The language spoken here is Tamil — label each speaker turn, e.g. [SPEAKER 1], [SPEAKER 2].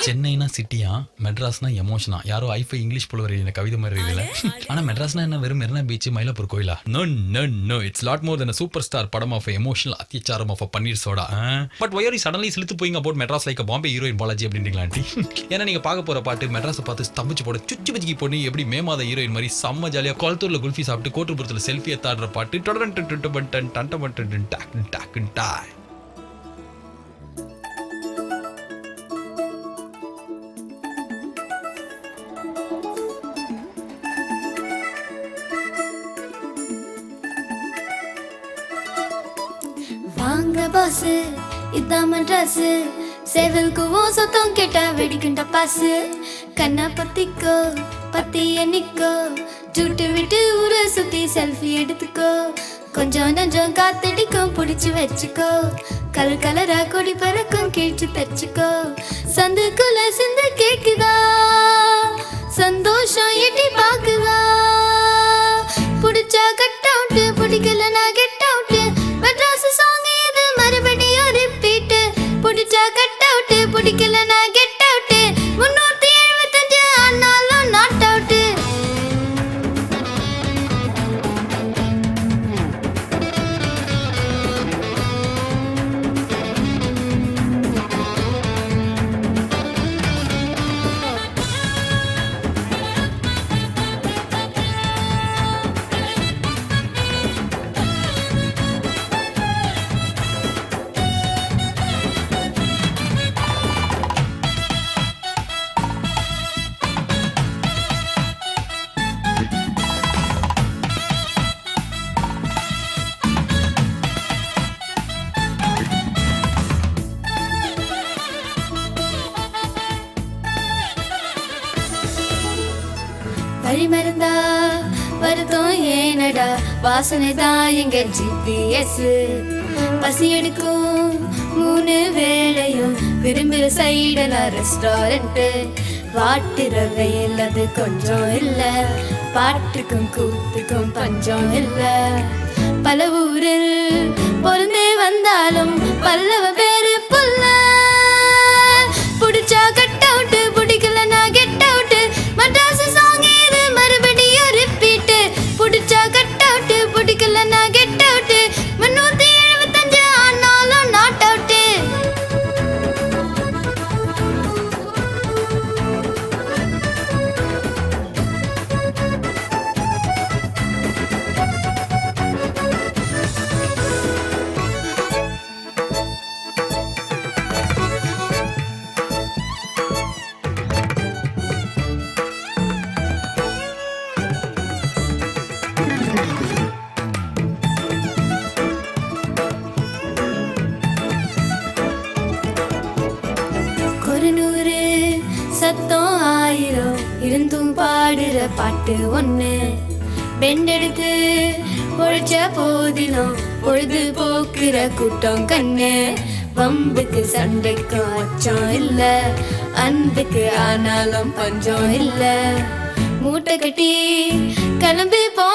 [SPEAKER 1] சென்னைனா சிட்டியா, மெட்ராஸ்னா எமோஷனா. யாரோ ஐஃபை இங்கிலீஷ் புலவர் எழுதின கவிதை மாதிரி இருக்குல்ல. ஆனா மெட்ராஸ்னா என்ன வெறும் மெரினா பீச் மயிலாப்பூர் கோயிலா? No no no, it's lot more than a super star படம் ஆஃப் எமோஷனல் அத்தியாச்சாரம் of paneer soda. But why are you suddenly சிலுத்து போயிங் about Madras like Bombay heroine Balaji அப்படின்றீங்களா ஆண்டி? ஏன்னா நீங்க பார்க்க போற பாட்டு மெட்ராஸை பார்த்து ஸ்தம்பிச்சு போட சுச்சு பஜிக்கு பொண்ணு எப்படி மே மாத ஹீரோயின் மாதிரி செம்ம ஜாலியா குளத்தூர்ல குல்ஃபி சாப்பிட்டு கோட்டுப்புறத்துல செல்ஃபி எடுத்தாடுற பாட்டு.
[SPEAKER 2] வாங்க பாஸ், இதான் மெட்ராஸ். சேவல்குவோ சத்தம் கேட்டா வெடிக்குண்ட பாசு. கண்ணா பத்திக்கோ, பத்திய நிக்கோ, ஜூட்டு விட்டு ஊரை சுத்தி செல்ஃபி எடுத்துக்கோ. கொஞ்சம் நஞ்சம் காத்தடிக்கும் பிடிச்சு வச்சுக்கோ. கலர் கலரா கொடி பறக்கும் கீழ்ச்சி தச்சுக்கோ. சந்துக்குள்ள சிந்து கேக்குதா, சந்தோஷம் எட்டி பாக்குதா. புடிச்சா கட் அவுட், பிடிக்கலனா கெட் அவுட். மெட்ராஸ் சாங் இது மறுபடியும் ரிப்பீட். புடிச்சா கட் அவுட், பிடிக்கலனா கெட் அவுட். 375 ஆனாலும் நாட் அவுட். வழி மறந்தா வருத்தம் ஏனடா, வாசனை தான் எங்க ஜிபிஎஸ். பசி எடுக்கும் 3 வேளையும் விரும்புகிற சைடனா ரெஸ்டாரண்ட். வாட்டுற வெயில் அது கொஞ்சம் இல்ல, பாட்டுக்கும் கூத்துக்கும் பஞ்சம் இல்ல. பல ஊரில் பொருந்தே வந்தாலும் பல்லவ பேரு புல்ல. புடிச்சா கட் அவுட், பிடிக்கலனா கெட் அவுட். மெட்ராஸ் சாங் இது மறுபடியும் ரிப்பீட். புடிச்சா கட் அவுட், பிடிக்கலனா கெட் அவுட். 375 ஆனாலும் நாட் அவுட். ஒரு 100 சத்தம் 1000 இருந்தும் பாடுற பாட்டு ஒண்ணு. பெண்டெடுத்து பொழைச்ச போதிலும் பொழுது போக்குற கூட்டம் கண்ணு. வம்புக்கு சண்டைக்கும் அச்சம் இல்ல, அன்புக்கு ஆனாலும் பஞ்சம் இல்ல. மூட்டை கட்டி கிளம்பி போ